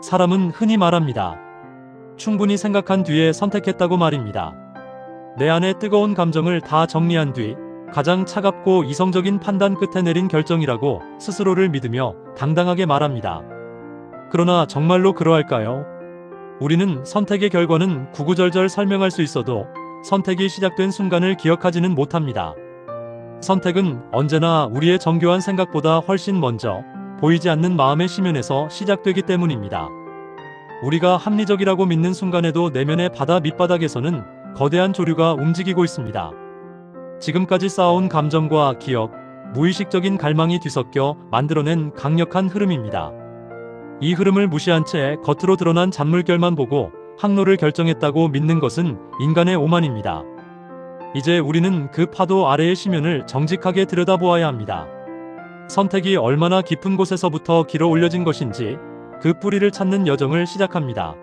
사람은 흔히 말합니다. 충분히 생각한 뒤에 선택했다고 말입니다. 내 안의 뜨거운 감정을 다 정리한 뒤 가장 차갑고 이성적인 판단 끝에 내린 결정이라고 스스로를 믿으며 당당하게 말합니다. 그러나 정말로 그러할까요? 우리는 선택의 결과는 구구절절 설명할 수 있어도 선택이 시작된 순간을 기억하지는 못합니다. 선택은 언제나 우리의 정교한 생각보다 훨씬 먼저 보이지 않는 마음의 심연에서 시작되기 때문입니다. 우리가 합리적이라고 믿는 순간에도 내면의 바다 밑바닥에서는 거대한 조류가 움직이고 있습니다. 지금까지 쌓아온 감정과 기억, 무의식적인 갈망이 뒤섞여 만들어낸 강력한 흐름입니다. 이 흐름을 무시한 채 겉으로 드러난 잔물결만 보고 항로를 결정했다고 믿는 것은 인간의 오만입니다. 이제 우리는 그 파도 아래의 심연을 정직하게 들여다보아야 합니다. 선택이 얼마나 깊은 곳에서부터 길어 올려진 것인지 그 뿌리를 찾는 여정을 시작합니다.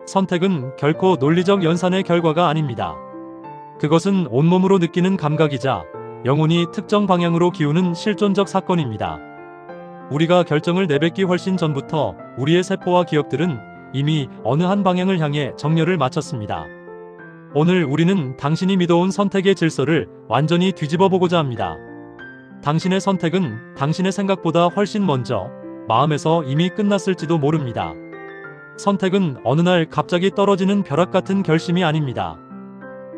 선택은 결코 논리적 연산의 결과가 아닙니다. 그것은 온몸으로 느끼는 감각이자 영혼이 특정 방향으로 기우는 실존적 사건입니다. 우리가 결정을 내뱉기 훨씬 전부터 우리의 세포와 기억들은 이미 어느 한 방향을 향해 정렬을 마쳤습니다. 오늘 우리는 당신이 믿어온 선택의 질서를 완전히 뒤집어 보고자 합니다. 당신의 선택은 당신의 생각보다 훨씬 먼저 마음에서 이미 끝났을지도 모릅니다. 선택은 어느 날 갑자기 떨어지는 벼락 같은 결심이 아닙니다.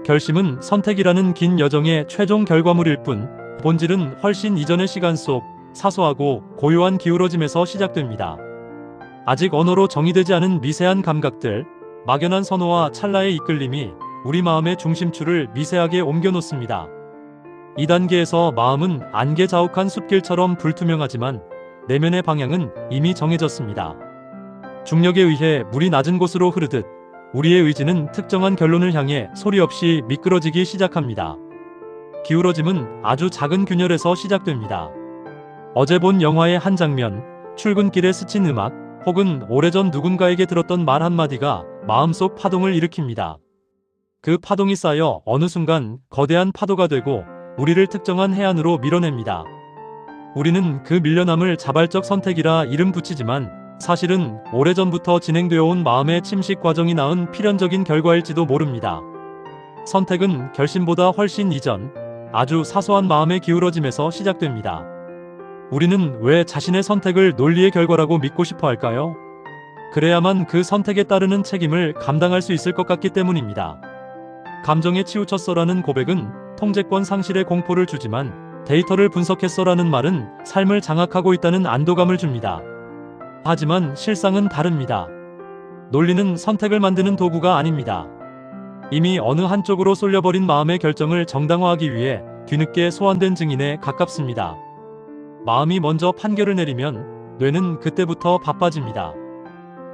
결심은 선택이라는 긴 여정의 최종 결과물일 뿐, 본질은 훨씬 이전의 시간 속 사소하고 고요한 기울어짐에서 시작됩니다. 아직 언어로 정의되지 않은 미세한 감각들, 막연한 선호와 찰나의 이끌림이 우리 마음의 중심추를 미세하게 옮겨놓습니다. 이 단계에서 마음은 안개 자욱한 숲길처럼 불투명하지만 내면의 방향은 이미 정해졌습니다. 중력에 의해 물이 낮은 곳으로 흐르듯 우리의 의지는 특정한 결론을 향해 소리 없이 미끄러지기 시작합니다. 기울어짐은 아주 작은 균열에서 시작됩니다. 어제 본 영화의 한 장면, 출근길에 스친 음악, 혹은 오래전 누군가에게 들었던 말 한마디가 마음속 파동을 일으킵니다. 그 파동이 쌓여 어느 순간 거대한 파도가 되고 우리를 특정한 해안으로 밀어냅니다. 우리는 그 밀려남을 자발적 선택이라 이름 붙이지만 사실은 오래전부터 진행되어 온 마음의 침식 과정이 낳은 필연적인 결과일지도 모릅니다. 선택은 결심보다 훨씬 이전, 아주 사소한 마음의 기울어짐에서 시작됩니다. 우리는 왜 자신의 선택을 논리의 결과라고 믿고 싶어 할까요? 그래야만 그 선택에 따르는 책임을 감당할 수 있을 것 같기 때문입니다. 감정에 치우쳤어라는 고백은 통제권 상실의 공포를 주지만 데이터를 분석했어라는 말은 삶을 장악하고 있다는 안도감을 줍니다. 하지만 실상은 다릅니다. 논리는 선택을 만드는 도구가 아닙니다. 이미 어느 한쪽으로 쏠려버린 마음의 결정을 정당화하기 위해 뒤늦게 소환된 증인에 가깝습니다. 마음이 먼저 판결을 내리면 뇌는 그때부터 바빠집니다.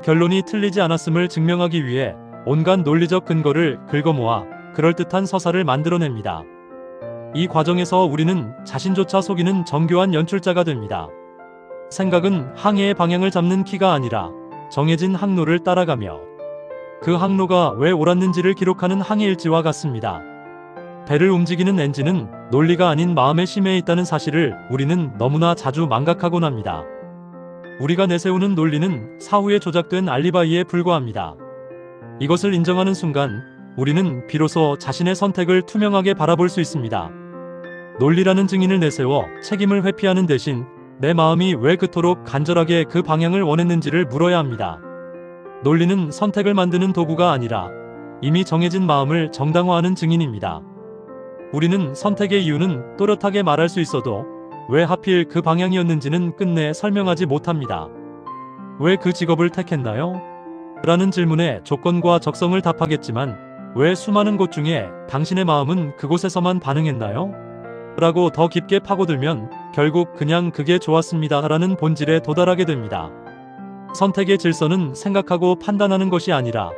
결론이 틀리지 않았음을 증명하기 위해 온갖 논리적 근거를 긁어모아 그럴듯한 서사를 만들어냅니다. 이 과정에서 우리는 자신조차 속이는 정교한 연출자가 됩니다. 생각은 항해의 방향을 잡는 키가 아니라 정해진 항로를 따라가며 그 항로가 왜 옳았는지를 기록하는 항해일지와 같습니다. 배를 움직이는 엔진은 논리가 아닌 마음의 심해에 있다는 사실을 우리는 너무나 자주 망각하곤 합니다. 우리가 내세우는 논리는 사후에 조작된 알리바이에 불과합니다. 이것을 인정하는 순간 우리는 비로소 자신의 선택을 투명하게 바라볼 수 있습니다. 논리라는 증인을 내세워 책임을 회피하는 대신 내 마음이 왜 그토록 간절하게 그 방향을 원했는지를 물어야 합니다. 논리는 선택을 만드는 도구가 아니라 이미 정해진 마음을 정당화하는 증인입니다. 우리는 선택의 이유는 또렷하게 말할 수 있어도 왜 하필 그 방향이었는지는 끝내 설명하지 못합니다. 왜 그 직업을 택했나요? 라는 질문에 조건과 적성을 답하겠지만 왜 수많은 곳 중에 당신의 마음은 그곳에서만 반응했나요? 라고 더 깊게 파고들면 결국 그냥 그게 좋았습니다 라는 본질에 도달하게 됩니다. 선택의 질서는 생각하고 판단하는 것이 아니라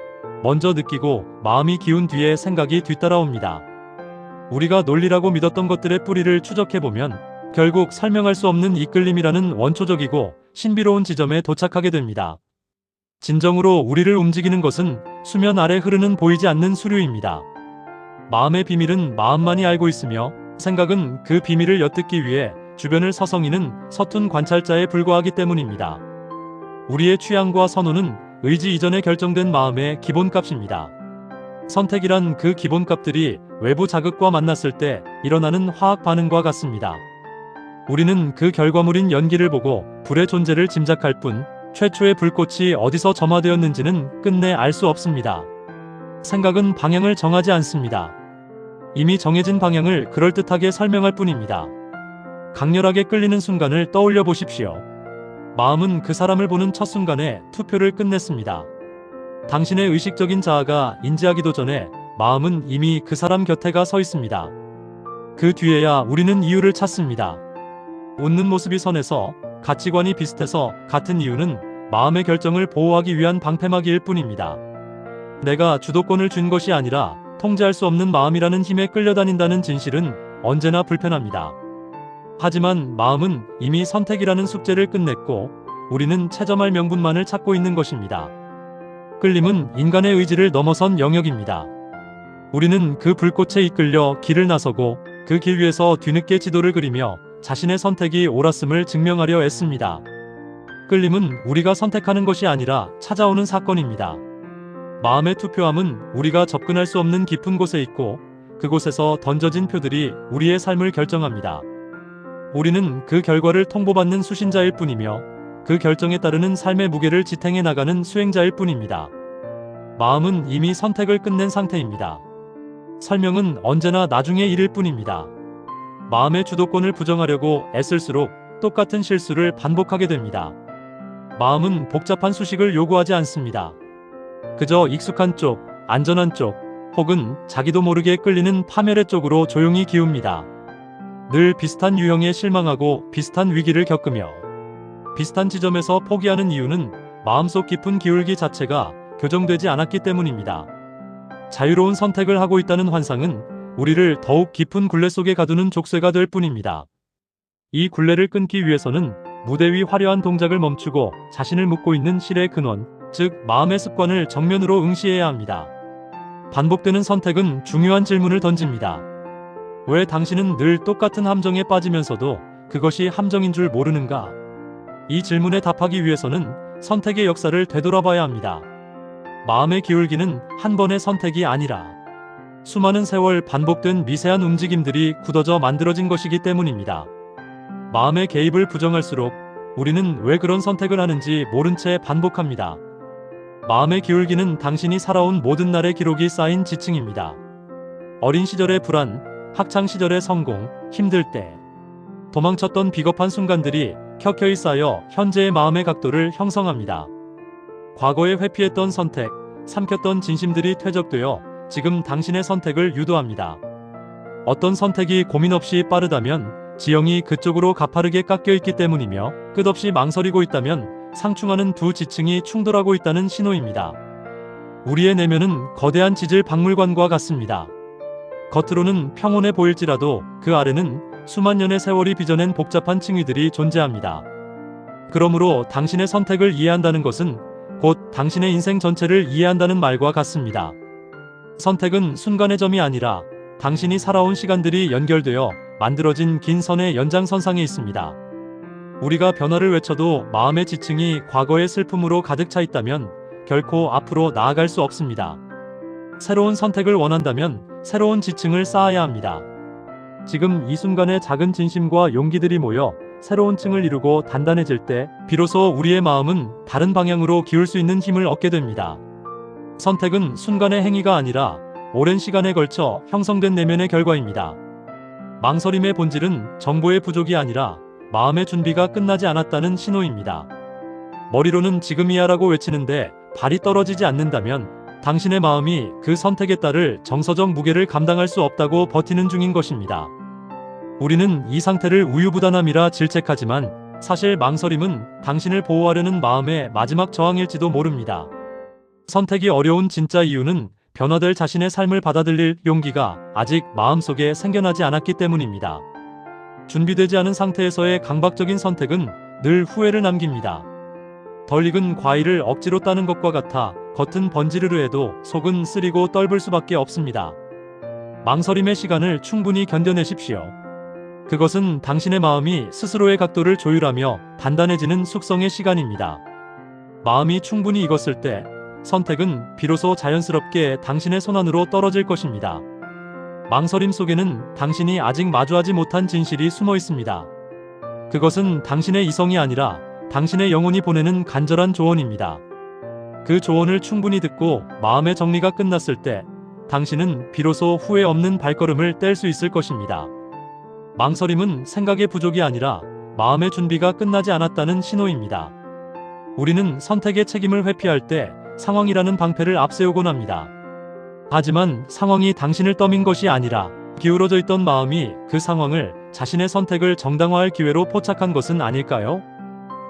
먼저 느끼고 마음이 기운 뒤에 생각이 뒤따라옵니다. 우리가 논리라고 믿었던 것들의 뿌리를 추적해보면 결국 설명할 수 없는 이끌림이라는 원초적이고 신비로운 지점에 도착하게 됩니다. 진정으로 우리를 움직이는 것은 수면 아래 흐르는 보이지 않는 수류입니다. 마음의 비밀은 마음만이 알고 있으며 생각은 그 비밀을 엿듣기 위해 주변을 서성이는 서툰 관찰자에 불과하기 때문입니다. 우리의 취향과 선호는 의지 이전에 결정된 마음의 기본값입니다. 선택이란 그 기본값들이 외부 자극과 만났을 때 일어나는 화학 반응과 같습니다. 우리는 그 결과물인 연기를 보고 불의 존재를 짐작할 뿐 최초의 불꽃이 어디서 점화되었는지는 끝내 알 수 없습니다. 생각은 방향을 정하지 않습니다. 이미 정해진 방향을 그럴듯하게 설명할 뿐입니다. 강렬하게 끌리는 순간을 떠올려 보십시오. 마음은 그 사람을 보는 첫 순간에 투표를 끝냈습니다. 당신의 의식적인 자아가 인지하기도 전에 마음은 이미 그 사람 곁에 가 서 있습니다. 그 뒤에야 우리는 이유를 찾습니다. 웃는 모습이 선해서, 가치관이 비슷해서 같은 이유는 마음의 결정을 보호하기 위한 방패막이일 뿐입니다. 내가 주도권을 쥔 것이 아니라 통제할 수 없는 마음이라는 힘에 끌려다닌다는 진실은 언제나 불편합니다. 하지만 마음은 이미 선택이라는 숙제를 끝냈고 우리는 채점할 명분만을 찾고 있는 것입니다. 끌림은 인간의 의지를 넘어선 영역입니다. 우리는 그 불꽃에 이끌려 길을 나서고 그 길 위에서 뒤늦게 지도를 그리며 자신의 선택이 옳았음을 증명하려 애씁니다. 끌림은 우리가 선택하는 것이 아니라 찾아오는 사건입니다. 마음의 투표함은 우리가 접근할 수 없는 깊은 곳에 있고 그곳에서 던져진 표들이 우리의 삶을 결정합니다. 우리는 그 결과를 통보받는 수신자일 뿐이며 그 결정에 따르는 삶의 무게를 지탱해 나가는 수행자일 뿐입니다. 마음은 이미 선택을 끝낸 상태입니다. 설명은 언제나 나중의 일일 뿐입니다. 마음의 주도권을 부정하려고 애쓸수록 똑같은 실수를 반복하게 됩니다. 마음은 복잡한 수식을 요구하지 않습니다. 그저 익숙한 쪽, 안전한 쪽, 혹은 자기도 모르게 끌리는 파멸의 쪽으로 조용히 기웁니다. 늘 비슷한 유형에 실망하고 비슷한 위기를 겪으며 비슷한 지점에서 포기하는 이유는 마음속 깊은 기울기 자체가 교정되지 않았기 때문입니다. 자유로운 선택을 하고 있다는 환상은 우리를 더욱 깊은 굴레 속에 가두는 족쇄가 될 뿐입니다. 이 굴레를 끊기 위해서는 무대 위 화려한 동작을 멈추고 자신을 묶고 있는 실의 근원, 즉 마음의 습관을 정면으로 응시해야 합니다. 반복되는 선택은 중요한 질문을 던집니다. 왜 당신은 늘 똑같은 함정에 빠지면서도 그것이 함정인 줄 모르는가? 이 질문에 답하기 위해서는 선택의 역사를 되돌아봐야 합니다. 마음의 기울기는 한 번의 선택이 아니라 수많은 세월 반복된 미세한 움직임들이 굳어져 만들어진 것이기 때문입니다. 마음의 개입을 부정할수록 우리는 왜 그런 선택을 하는지 모른 채 반복합니다. 마음의 기울기는 당신이 살아온 모든 날의 기록이 쌓인 지층입니다. 어린 시절의 불안, 학창 시절의 성공, 힘들 때 도망쳤던 비겁한 순간들이 켜켜이 쌓여 현재의 마음의 각도를 형성합니다. 과거에 회피했던 선택, 삼켰던 진심들이 퇴적되어 지금 당신의 선택을 유도합니다. 어떤 선택이 고민 없이 빠르다면 지형이 그쪽으로 가파르게 깎여 있기 때문이며 끝없이 망설이고 있다면 상충하는 두 지층이 충돌하고 있다는 신호입니다. 우리의 내면은 거대한 지질 박물관과 같습니다. 겉으로는 평온해 보일지라도 그 아래는 수만 년의 세월이 빚어낸 복잡한 층위들이 존재합니다. 그러므로 당신의 선택을 이해한다는 것은 곧 당신의 인생 전체를 이해한다는 말과 같습니다. 선택은 순간의 점이 아니라 당신이 살아온 시간들이 연결되어 만들어진 긴 선의 연장선상에 있습니다. 우리가 변화를 외쳐도 마음의 지층이 과거의 슬픔으로 가득 차 있다면 결코 앞으로 나아갈 수 없습니다. 새로운 선택을 원한다면 새로운 지층을 쌓아야 합니다. 지금 이 순간의 작은 진심과 용기들이 모여 새로운 층을 이루고 단단해질 때 비로소 우리의 마음은 다른 방향으로 기울 수 있는 힘을 얻게 됩니다. 선택은 순간의 행위가 아니라 오랜 시간에 걸쳐 형성된 내면의 결과입니다. 망설임의 본질은 정보의 부족이 아니라 마음의 준비가 끝나지 않았다는 신호입니다. 머리로는 지금이야라고 외치는데 발이 떨어지지 않는다면 당신의 마음이 그 선택에 따를 정서적 무게를 감당할 수 없다고 버티는 중인 것입니다. 우리는 이 상태를 우유부단함이라 질책하지만 사실 망설임은 당신을 보호하려는 마음의 마지막 저항일지도 모릅니다. 선택이 어려운 진짜 이유는 변화될 자신의 삶을 받아들일 용기가 아직 마음속에 생겨나지 않았기 때문입니다. 준비되지 않은 상태에서의 강박적인 선택은 늘 후회를 남깁니다. 덜 익은 과일을 억지로 따는 것과 같아 겉은 번지르르 해도 속은 쓰리고 떫을 수밖에 없습니다. 망설임의 시간을 충분히 견뎌내십시오. 그것은 당신의 마음이 스스로의 각도를 조율하며 단단해지는 숙성의 시간입니다. 마음이 충분히 익었을 때 선택은 비로소 자연스럽게 당신의 손안으로 떨어질 것입니다. 망설임 속에는 당신이 아직 마주하지 못한 진실이 숨어 있습니다. 그것은 당신의 이성이 아니라 당신의 영혼이 보내는 간절한 조언입니다. 그 조언을 충분히 듣고 마음의 정리가 끝났을 때 당신은 비로소 후회 없는 발걸음을 뗄 수 있을 것입니다. 망설임은 생각의 부족이 아니라 마음의 준비가 끝나지 않았다는 신호입니다. 우리는 선택의 책임을 회피할 때 상황이라는 방패를 앞세우곤 합니다. 하지만 상황이 당신을 떠민 것이 아니라 기울어져 있던 마음이 그 상황을 자신의 선택을 정당화할 기회로 포착한 것은 아닐까요?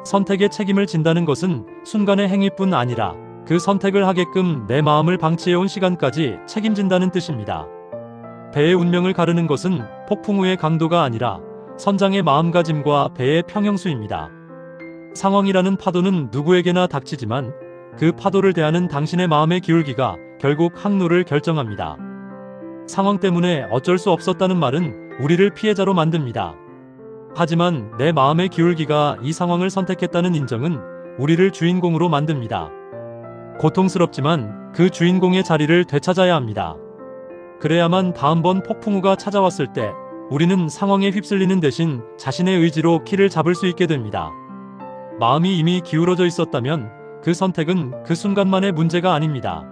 선택의 책임을 진다는 것은 순간의 행위뿐 아니라 그 선택을 하게끔 내 마음을 방치해온 시간까지 책임진다는 뜻입니다. 배의 운명을 가르는 것은 폭풍우의 강도가 아니라 선장의 마음가짐과 배의 평형수입니다. 상황이라는 파도는 누구에게나 닥치지만 그 파도를 대하는 당신의 마음의 기울기가 결국 항로를 결정합니다. 상황 때문에 어쩔 수 없었다는 말은 우리를 피해자로 만듭니다. 하지만 내 마음의 기울기가 이 상황을 선택했다는 인정은 우리를 주인공으로 만듭니다. 고통스럽지만 그 주인공의 자리를 되찾아야 합니다. 그래야만 다음번 폭풍우가 찾아왔을 때 우리는 상황에 휩쓸리는 대신 자신의 의지로 키를 잡을 수 있게 됩니다. 마음이 이미 기울어져 있었다면 그 선택은 그 순간만의 문제가 아닙니다.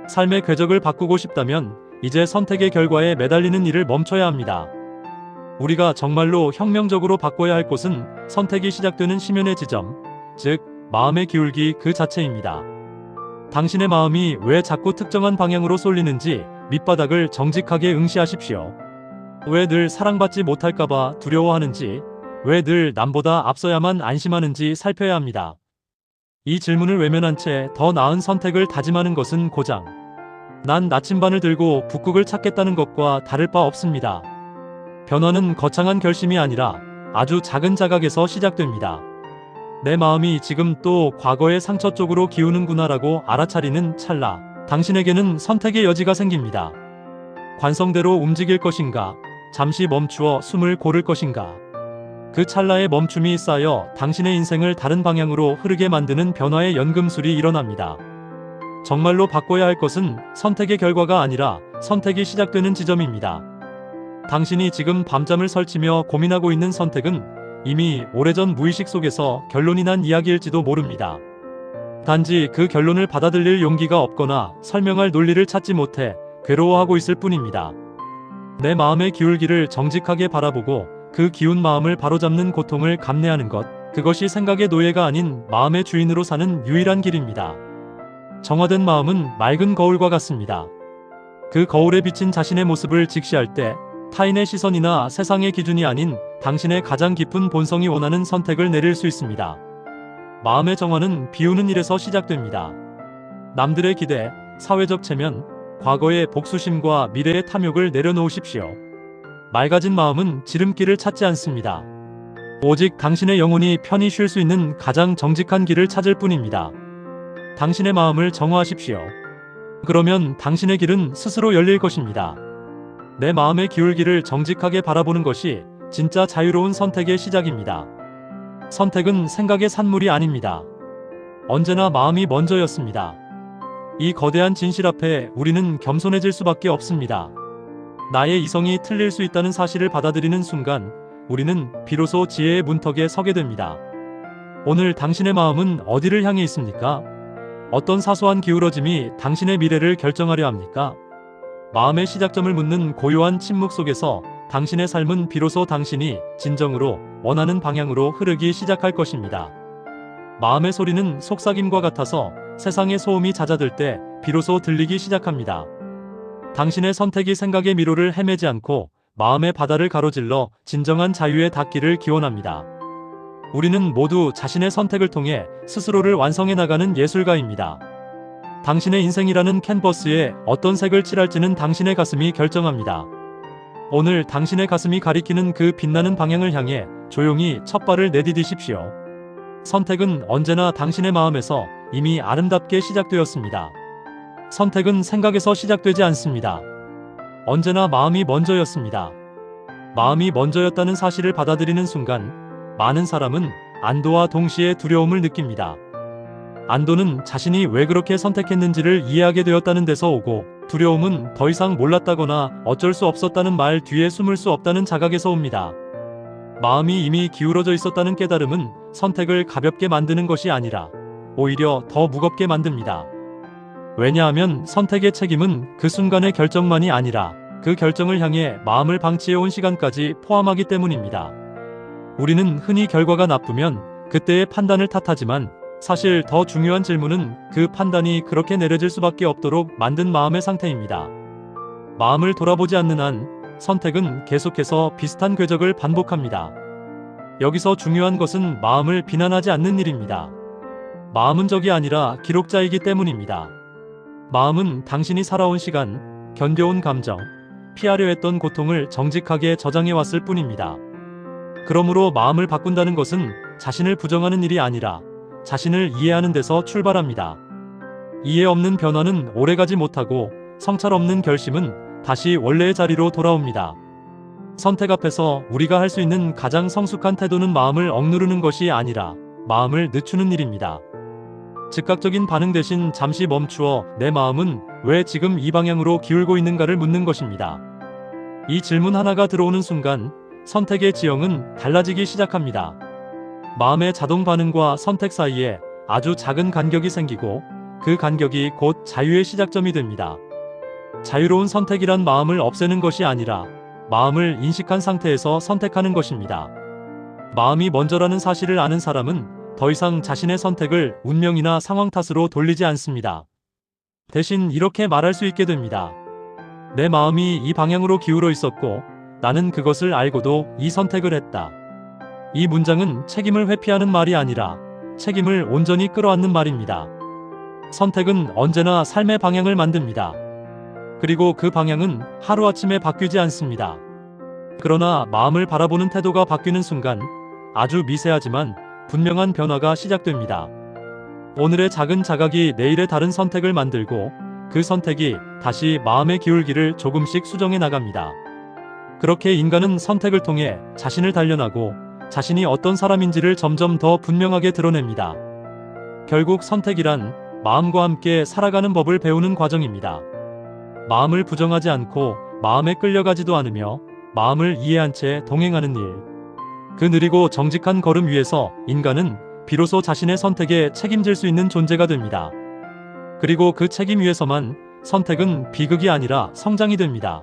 삶의 궤적을 바꾸고 싶다면 이제 선택의 결과에 매달리는 일을 멈춰야 합니다. 우리가 정말로 혁명적으로 바꿔야 할 곳은 선택이 시작되는 심연의 지점, 즉 마음의 기울기 그 자체입니다. 당신의 마음이 왜 자꾸 특정한 방향으로 쏠리는지 밑바닥을 정직하게 응시하십시오. 왜 늘 사랑받지 못할까봐 두려워하는지, 왜 늘 남보다 앞서야만 안심하는지 살펴야 합니다. 이 질문을 외면한 채 더 나은 선택을 다짐하는 것은 고장 난 나침반을 들고 북극을 찾겠다는 것과 다를 바 없습니다. 변화는 거창한 결심이 아니라 아주 작은 자각에서 시작됩니다. 내 마음이 지금 또 과거의 상처 쪽으로 기우는구나라고 알아차리는 찰나 당신에게는 선택의 여지가 생깁니다. 관성대로 움직일 것인가, 잠시 멈추어 숨을 고를 것인가. 그 찰나의 멈춤이 쌓여 당신의 인생을 다른 방향으로 흐르게 만드는 변화의 연금술이 일어납니다. 정말로 바꿔야 할 것은 선택의 결과가 아니라 선택이 시작되는 지점입니다. 당신이 지금 밤잠을 설치며 고민하고 있는 선택은 이미 오래전 무의식 속에서 결론이 난 이야기일지도 모릅니다. 단지 그 결론을 받아들일 용기가 없거나 설명할 논리를 찾지 못해 괴로워하고 있을 뿐입니다. 내 마음의 기울기를 정직하게 바라보고 그 기운 마음을 바로잡는 고통을 감내하는 것, 그것이 생각의 노예가 아닌 마음의 주인으로 사는 유일한 길입니다. 정화된 마음은 맑은 거울과 같습니다. 그 거울에 비친 자신의 모습을 직시할 때 타인의 시선이나 세상의 기준이 아닌 당신의 가장 깊은 본성이 원하는 선택을 내릴 수 있습니다. 마음의 정화는 비우는 일에서 시작됩니다. 남들의 기대, 사회적 체면, 과거의 복수심과 미래의 탐욕을 내려놓으십시오. 맑아진 마음은 지름길을 찾지 않습니다. 오직 당신의 영혼이 편히 쉴 수 있는 가장 정직한 길을 찾을 뿐입니다. 당신의 마음을 정화하십시오. 그러면 당신의 길은 스스로 열릴 것입니다. 내 마음의 기울기를 정직하게 바라보는 것이 진짜 자유로운 선택의 시작입니다. 선택은 생각의 산물이 아닙니다. 언제나 마음이 먼저였습니다. 이 거대한 진실 앞에 우리는 겸손해질 수밖에 없습니다. 나의 이성이 틀릴 수 있다는 사실을 받아들이는 순간 우리는 비로소 지혜의 문턱에 서게 됩니다. 오늘 당신의 마음은 어디를 향해 있습니까? 어떤 사소한 기울어짐이 당신의 미래를 결정하려 합니까? 마음의 시작점을 묻는 고요한 침묵 속에서 당신의 삶은 비로소 당신이 진정으로 원하는 방향으로 흐르기 시작할 것입니다. 마음의 소리는 속삭임과 같아서 세상의 소음이 잦아들 때 비로소 들리기 시작합니다. 당신의 선택이 생각의 미로를 헤매지 않고 마음의 바다를 가로질러 진정한 자유에 닿기를 기원합니다. 우리는 모두 자신의 선택을 통해 스스로를 완성해 나가는 예술가입니다. 당신의 인생이라는 캔버스에 어떤 색을 칠할지는 당신의 가슴이 결정합니다. 오늘 당신의 가슴이 가리키는 그 빛나는 방향을 향해 조용히 첫 발을 내디디십시오. 선택은 언제나 당신의 마음에서 이미 아름답게 시작되었습니다. 선택은 생각에서 시작되지 않습니다. 언제나 마음이 먼저였습니다. 마음이 먼저였다는 사실을 받아들이는 순간 많은 사람은 안도와 동시에 두려움을 느낍니다. 안도는 자신이 왜 그렇게 선택했는지를 이해하게 되었다는 데서 오고, 두려움은 더 이상 몰랐다거나 어쩔 수 없었다는 말 뒤에 숨을 수 없다는 자각에서 옵니다. 마음이 이미 기울어져 있었다는 깨달음은 선택을 가볍게 만드는 것이 아니라 오히려 더 무겁게 만듭니다. 왜냐하면 선택의 책임은 그 순간의 결정만이 아니라 그 결정을 향해 마음을 방치해온 시간까지 포함하기 때문입니다. 우리는 흔히 결과가 나쁘면 그때의 판단을 탓하지만 사실 더 중요한 질문은 그 판단이 그렇게 내려질 수밖에 없도록 만든 마음의 상태입니다. 마음을 돌아보지 않는 한 선택은 계속해서 비슷한 궤적을 반복합니다. 여기서 중요한 것은 마음을 비난하지 않는 일입니다. 마음은 적이 아니라 기록자이기 때문입니다. 마음은 당신이 살아온 시간, 견뎌온 감정, 피하려 했던 고통을 정직하게 저장해 왔을 뿐입니다. 그러므로 마음을 바꾼다는 것은 자신을 부정하는 일이 아니라 자신을 이해하는 데서 출발합니다. 이해 없는 변화는 오래가지 못하고 성찰 없는 결심은 다시 원래의 자리로 돌아옵니다. 선택 앞에서 우리가 할 수 있는 가장 성숙한 태도는 마음을 억누르는 것이 아니라 마음을 늦추는 일입니다. 즉각적인 반응 대신 잠시 멈추어 내 마음은 왜 지금 이 방향으로 기울고 있는가를 묻는 것입니다. 이 질문 하나가 들어오는 순간 선택의 지형은 달라지기 시작합니다. 마음의 자동 반응과 선택 사이에 아주 작은 간격이 생기고 그 간격이 곧 자유의 시작점이 됩니다. 자유로운 선택이란 마음을 없애는 것이 아니라 마음을 인식한 상태에서 선택하는 것입니다. 마음이 먼저라는 사실을 아는 사람은 더 이상 자신의 선택을 운명이나 상황 탓으로 돌리지 않습니다. 대신 이렇게 말할 수 있게 됩니다. 내 마음이 이 방향으로 기울어 있었고 나는 그것을 알고도 이 선택을 했다. 이 문장은 책임을 회피하는 말이 아니라 책임을 온전히 끌어안는 말입니다. 선택은 언제나 삶의 방향을 만듭니다. 그리고 그 방향은 하루아침에 바뀌지 않습니다. 그러나 마음을 바라보는 태도가 바뀌는 순간 아주 미세하지만 분명한 변화가 시작됩니다. 오늘의 작은 자각이 내일의 다른 선택을 만들고 그 선택이 다시 마음의 기울기를 조금씩 수정해 나갑니다. 그렇게 인간은 선택을 통해 자신을 단련하고 자신이 어떤 사람인지를 점점 더 분명하게 드러냅니다. 결국 선택이란 마음과 함께 살아가는 법을 배우는 과정입니다. 마음을 부정하지 않고 마음에 끌려가지도 않으며 마음을 이해한 채 동행하는 일. 그 느리고 정직한 걸음 위에서 인간은 비로소 자신의 선택에 책임질 수 있는 존재가 됩니다. 그리고 그 책임 위에서만 선택은 비극이 아니라 성장이 됩니다.